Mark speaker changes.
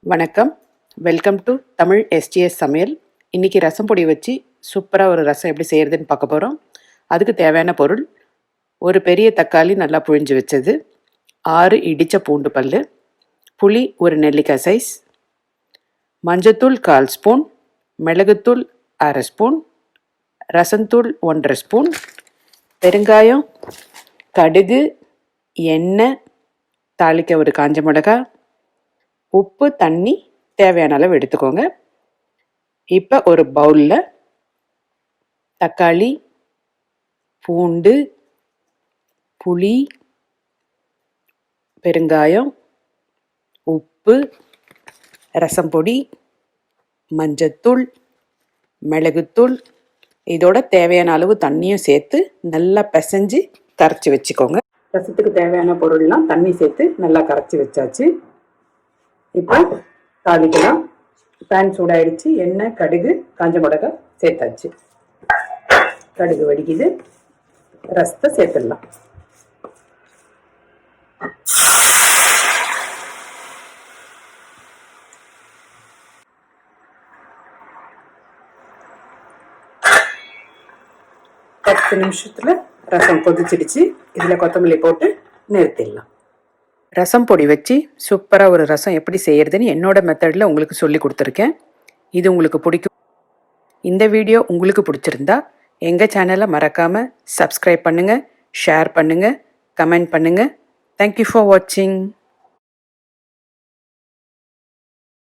Speaker 1: வணக்கம், welcome to Tamil SGS சமையல். இன்றைக்கி ரசம் பொடி வச்சு சூப்பராக ஒரு ரசம் எப்படி செய்கிறதுன்னு பார்க்க போகிறோம். அதுக்கு தேவையான பொருள்: ஒரு பெரிய தக்காளி நல்லா புழிஞ்சு வச்சது, 6 இடித்த பூண்டு பல், புளி ஒரு நெல்லிக்காய் சைஸ், மஞ்சத்தூள் 1/4 ஸ்பூன், மிளகுத்தூள் 1/2 ஸ்பூன், ரசத்தூள் 1/2 ஸ்பூன், பெருங்காயம், கடுகு, எண்ணெய், தாளிக்க ஒரு காஞ்ச மிளகாய், உப்பு, தண்ணி தேவையான அளவு எடுத்துக்கோங்க. இப்போ ஒரு பவுலில் தக்காளி, பூண்டு, புளி, பெருங்காயம், உப்பு, ரசம் பொடி, மஞ்சத்தூள், மிளகுத்தூள், இதோட தேவையான அளவு தண்ணியும் சேர்த்து நல்லா பிசைஞ்சு கரைச்சி வச்சுக்கோங்க. ரசத்துக்கு தேவையான பொருள்லாம் தண்ணி சேர்த்து நல்லா கரைச்சி வச்சாச்சு. இப்போ தாளிக்கலாம். பேன் சூடாயிடுச்சு. எண்ணெய், கடுகு, காஞ்ச மிளகாய் சேர்த்தாச்சு. கடுகு வடிக்குது. ரசத்தை சேர்த்துடலாம். பத்து நிமிஷத்தில் ரசம் கொதிச்சிடுச்சு. இதில் கொத்தமல்லி போட்டு நிறுத்திடலாம். ரசம் பொடி வச்சு சூப்பராக ஒரு ரசம் எப்படி செய்கிறதுன்னு என்னோட மெத்தடில் உங்களுக்கு சொல்லி கொடுத்துருக்கேன். இது உங்களுக்கு பிடிக்கும். இந்த வீடியோ உங்களுக்கு பிடிச்சிருந்தா எங்கள் சேனலை மறக்காமல் சப்ஸ்கிரைப் பண்ணுங்கள், ஷேர் பண்ணுங்கள், கமெண்ட் பண்ணுங்கள். தேங்க்யூ ஃபார் வாட்சிங்.